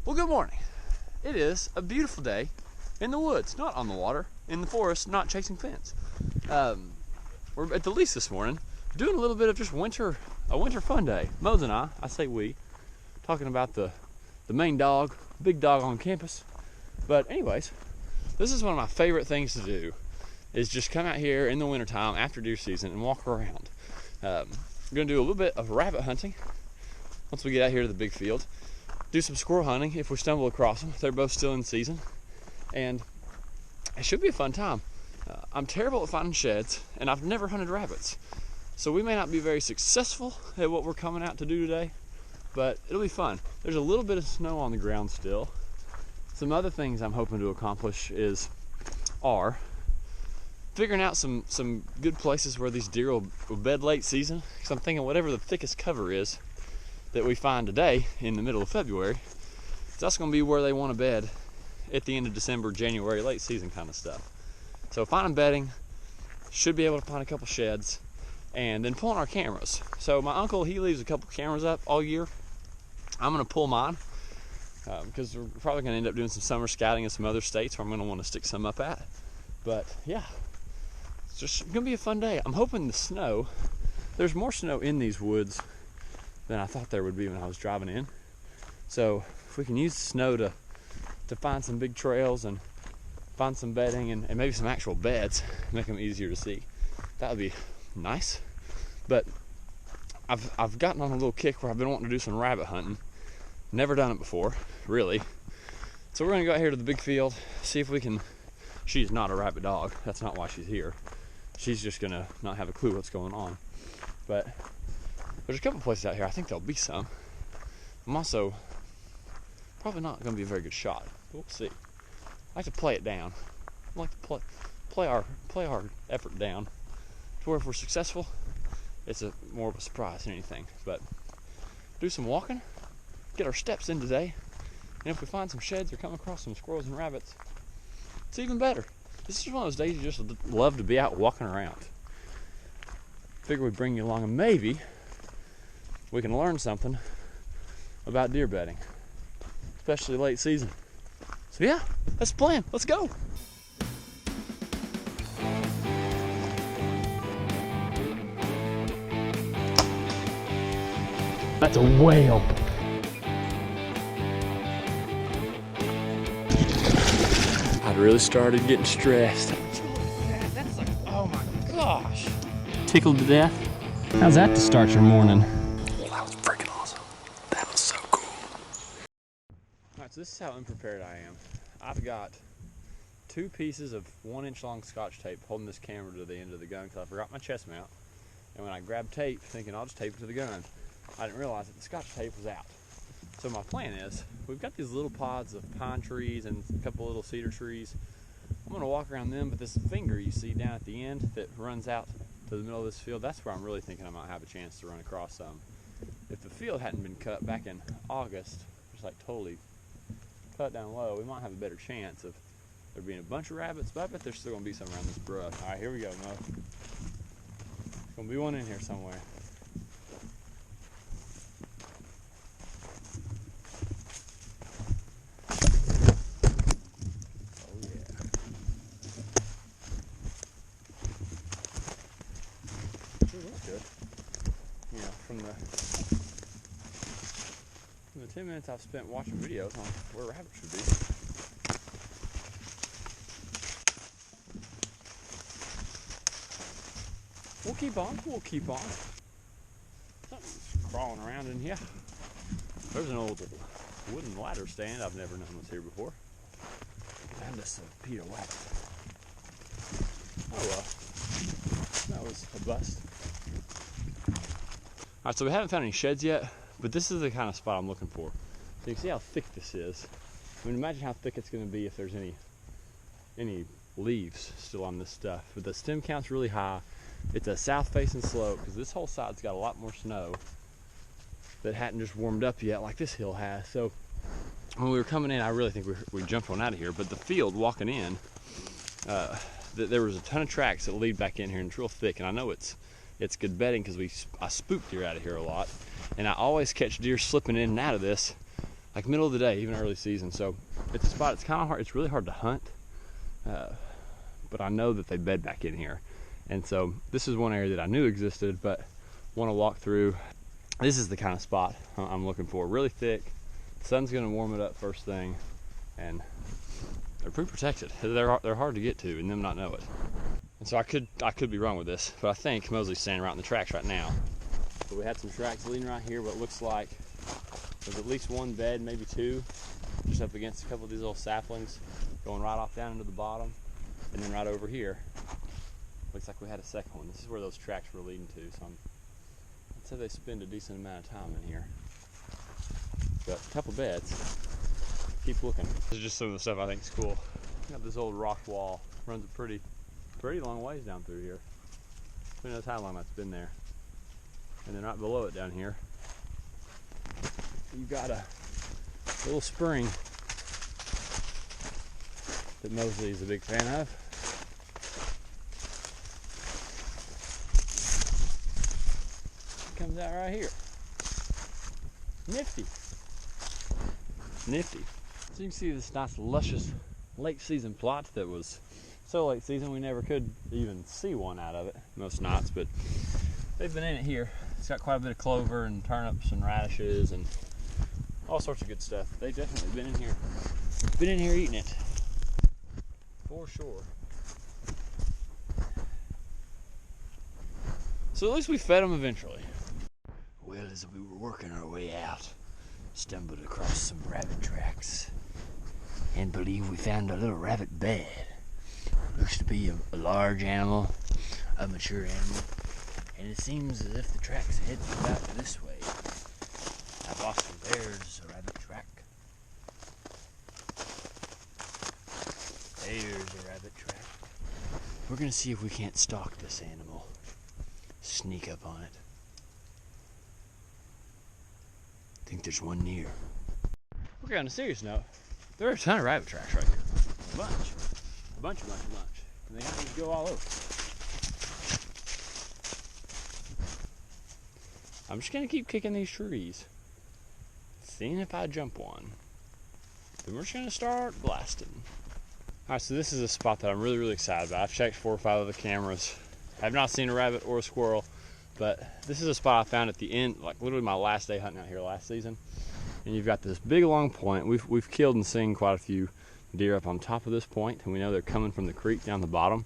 Well, good morning. It is a beautiful day in the woods, not on the water, in the forest, not chasing fins. We're at the lease this morning, doing a little bit of just a winter fun day. Mose and I say we, talking about the main dog, big dog on campus. But anyways, this is one of my favorite things to do, is just come out here in the wintertime after deer season and walk around. We're gonna do a little bit of rabbit hunting once we get out here to the big field. Do some squirrel hunting if we stumble across them. They're both still in season, and it should be a fun time. I'm terrible at finding sheds, and I've never hunted rabbits, so we may not be very successful at what we're coming out to do today, but it'll be fun. There's a little bit of snow on the ground still. Some other things I'm hoping to accomplish are figuring out some good places where these deer will bed late season, because I'm thinking whatever the thickest cover is that we find today in the middle of February, that's going to be where they want to bed at the end of December, January, late season kind of stuff. So finding bedding, should be able to find a couple sheds, and then pulling our cameras. So my uncle, he leaves a couple cameras up all year. I'm going to pull mine because we're probably going to end up doing some summer scouting in some other states where I'm going to want to stick some up at. But yeah, it's just going to be a fun day. I'm hoping there's more snow in these woods than I thought there would be when I was driving in. So if we can use the snow to find some big trails and find some bedding and maybe some actual beds, make them easier to see, that would be nice. But I've gotten on a little kick where I've been wanting to do some rabbit hunting. Never done it before, really. So we're gonna go out here to the big field, see if we can. She's not a rabbit dog. That's not why she's here. She's just gonna not have a clue what's going on. But there's a couple places out here. I think there'll be some. I'm also probably not going to be a very good shot, but we'll see. I like to play it down. I like to play our effort down to where if we're successful, it's more of a surprise than anything. But do some walking, get our steps in today, and if we find some sheds or come across some squirrels and rabbits, it's even better. This is one of those days you just love to be out walking around. Figure we'd bring you along, and maybe we can learn something about deer bedding, especially late season. So yeah, that's the plan. Let's go. That's a whale. I'd really started getting stressed. That's like, oh my gosh. Tickled to death. How's that to start your morning? So this is how unprepared I am. I've got 2 pieces of 1-inch long Scotch tape holding this camera to the end of the gun because I forgot my chest mount. And when I grabbed tape, thinking I'll just tape it to the gun, I didn't realize that the Scotch tape was out. So my plan is, we've got these little pods of pine trees and a couple little cedar trees. I'm gonna walk around them, but this finger you see down at the end that runs out to the middle of this field, that's where I'm really thinking I might have a chance to run across some. If the field hadn't been cut back in August, just like totally cut down low, we might have a better chance of there being a bunch of rabbits, but I bet there's still gonna be some around this brush. All right, here we go, Mo. There's gonna be one in here somewhere. Oh yeah. Ooh, that's good. You know, from the 10 minutes I've spent watching videos on where rabbits should be. We'll keep on. Something's crawling around in here. There's an old wooden ladder stand I've never known was here before. And this Peter Wax. Oh well, that was a bust. Alright, so we haven't found any sheds yet, but this is the kind of spot I'm looking for. So you can see how thick this is. I mean, imagine how thick it's going to be if there's any leaves still on this stuff. But the stem count's really high. It's a south-facing slope because this whole side's got a lot more snow that hadn't just warmed up yet like this hill has. So when we were coming in, I really think we jumped one out of here. But the field walking in, there was a ton of tracks that lead back in here, and it's real thick. And I know it's good bedding because I spook deer out of here a lot, and I always catch deer slipping in and out of this like middle of the day, even early season. So it's a spot, it's kind of hard, it's really hard to hunt, but I know that they bed back in here. And so this is one area that I knew existed, but want to walk through. This is the kind of spot I'm looking for. Really thick, the sun's gonna warm it up first thing, and they're pretty protected. They're hard to get to and them not know it. And so I could be wrong with this, but I think Mosley's standing right in the tracks right now. So we had some tracks leading right here, what looks like there's at least one bed, maybe two, just up against a couple of these little saplings, going right off down into the bottom. And then right over here, looks like we had a second one. This is where those tracks were leading to, so I'd say they spend a decent amount of time in here. But a couple beds. Keep looking. This is just some of the stuff I think is cool. Got this old rock wall, runs a pretty long ways down through here. Who knows how long that's been there. And then right below it down here, you've got a little spring that Mosley is a big fan of. It comes out right here. Nifty. Nifty. So you can see this nice luscious late season plot that was so late season we never could even see one out of it most nights, but they've been in it here. It's got quite a bit of clover and turnips and radishes and all sorts of good stuff. They've definitely been in here eating it for sure. So at least we fed them eventually. Well, as we were working our way out, stumbled across some rabbit tracks and believe we found a little rabbit bed. Looks to be a large animal, a mature animal, and it seems as if the track's heading about this way. I've lost him. There's a rabbit track. There's a rabbit track. We're gonna see if we can't stalk this animal. Sneak up on it. Think there's one near. Okay, on a serious note, there are a ton of rabbit tracks right here. A bunch. And they happen to go all over. I'm just gonna keep kicking these trees, seeing if I jump one. Then we're just gonna start blasting. All right, so this is a spot that I'm really excited about. I've checked 4 or 5 other cameras. I have not seen a rabbit or a squirrel, but this is a spot I found at the end, like literally my last day hunting out here last season. And you've got this big long point. We've killed and seen quite a few deer up on top of this point, and we know they're coming from the creek down the bottom.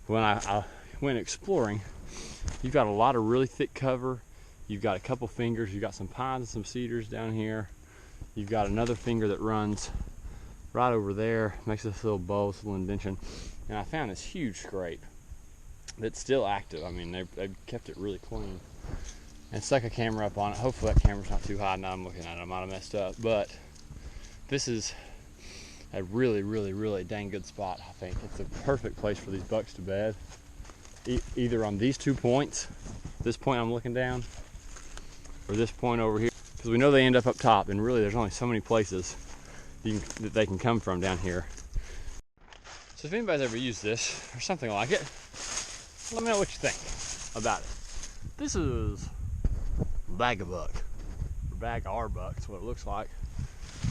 When I went exploring, you've got a lot of really thick cover. You've got a couple fingers. You've got some pines and some cedars down here. You've got another finger that runs right over there, makes this little bow, this little indention. And I found this huge scrape that's still active. I mean, they've kept it really clean. And stuck a camera up on it. Hopefully that camera's not too high. Now I'm looking at it, I might have messed up. But this is a really dang good spot, I think. It's a perfect place for these bucks to bed. Either on these 2 points, this point I'm looking down, or this point over here. Because we know they end up top, and really there's only so many places that they can come from down here. So if anybody's ever used this, or something like it, let me know what you think about it. This is bag-a-buck, or bag-ar-buck, that's what it looks like.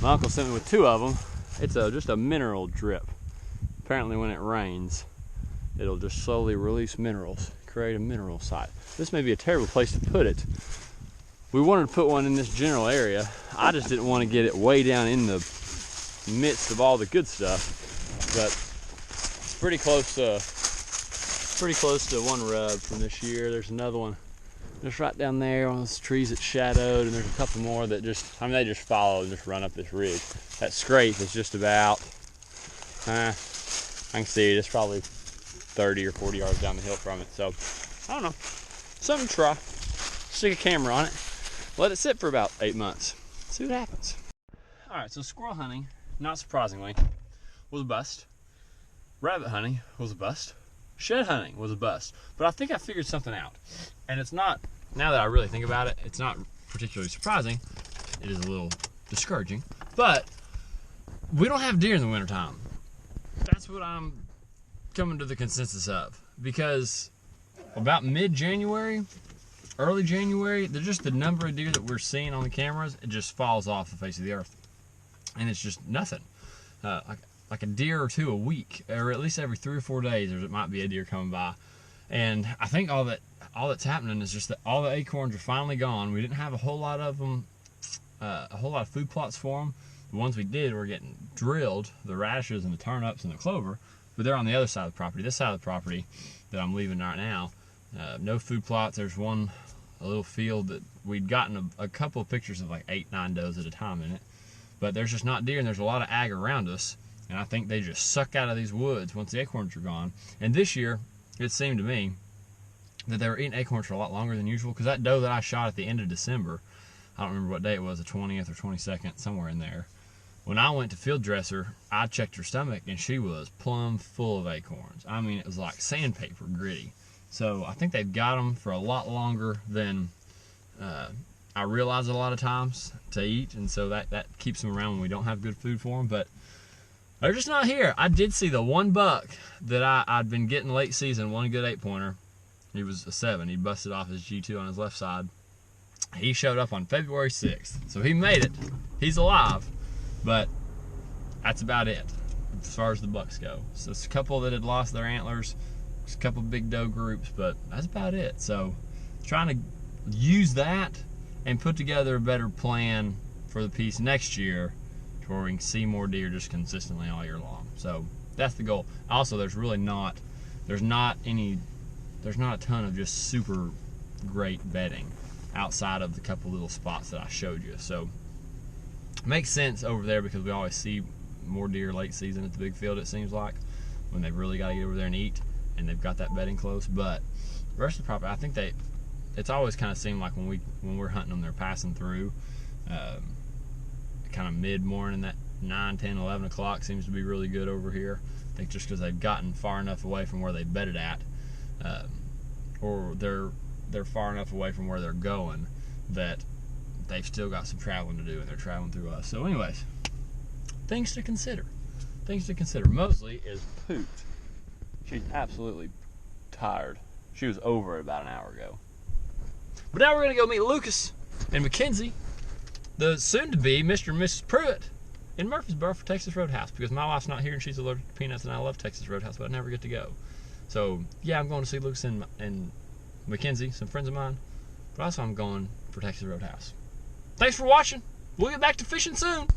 My uncle sent me with 2 of them. It's just a mineral drip. Apparently when it rains, it'll just slowly release minerals, create a mineral site. This may be a terrible place to put it. We wanted to put one in this general area. I just didn't want to get it way down in the midst of all the good stuff. But it's pretty close to one rub from this year. There's another one just right down there on those trees that's shadowed, and there's a couple more that just, I mean, they just follow and just run up this ridge. That scrape is just about, I can see it, it's probably 30 or 40 yards down the hill from it. So, I don't know, something to try. Stick a camera on it, let it sit for about 8 months, see what happens. All right, so squirrel hunting, not surprisingly, was a bust. Rabbit hunting was a bust. Shed hunting was a bust. But I think I figured something out. And it's not, now that I really think about it, it's not particularly surprising. It is a little discouraging. But we don't have deer in the wintertime. That's what I'm coming to the consensus of. Because about mid-January, early January, just the number of deer that we're seeing on the cameras, it just falls off the face of the earth, and it's just nothing. Like a deer or two a week, or at least every 3 or 4 days, there might be a deer coming by. And I think all that's happening is just that all the acorns are finally gone. We didn't have a whole lot of them, a whole lot of food plots for them. The ones we did were getting drilled, the radishes and the turnips and the clover, but they're on the other side of the property. This side of the property that I'm leaving right now, no food plots. There's a little field that we'd gotten a couple of pictures of like 8, 9 does at a time in it, but there's just not deer, and there's a lot of ag around us, and I think they just suck out of these woods once the acorns are gone. And this year, it seemed to me that they were eating acorns for a lot longer than usual, because that doe that I shot at the end of December, I don't remember what day it was, the 20th or 22nd, somewhere in there. When I went to field dress her, I checked her stomach, and she was plumb full of acorns. I mean, it was like sandpaper gritty. So I think they've got them for a lot longer than I realize a lot of times to eat, and so that keeps them around when we don't have good food for them. But they're just not here. I did see the one buck that I'd been getting late season, one good 8-pointer. He was a 7. He busted off his G2 on his left side. He showed up on February 6th. So he made it. He's alive. But that's about it as far as the bucks go. So it's a couple that had lost their antlers. There's a couple big doe groups, but that's about it. So trying to use that and put together a better plan for the piece next year, to where we can see more deer just consistently all year long. So that's the goal. Also, there's not a ton of just super great bedding outside of the couple little spots that I showed you. So it makes sense over there because we always see more deer late season at the big field, it seems like, when they've really got to get over there and eat, and they've got that bedding close. But the rest of the property, I think it's always kind of seemed like when we're hunting them, they're passing through kind of mid-morning. That 9, 10, 11 o'clock seems to be really good over here. I think just because they've gotten far enough away from where they bedded at, or they're far enough away from where they're going that they've still got some traveling to do, and they're traveling through us. So anyways, things to consider. Mosley is pooped. She's absolutely tired. She was over about an hour ago. But now we're going to go meet Lucas and Mackenzie, the soon-to-be Mr. and Mrs. Pruitt, in Murfreesboro for Texas Roadhouse, because my wife's not here and she's allergic to peanuts, and I love Texas Roadhouse, but I never get to go. So yeah, I'm going to see Lucas and Mackenzie, some friends of mine, but also I'm going for Texas Roadhouse. Thanks for watching. We'll get back to fishing soon.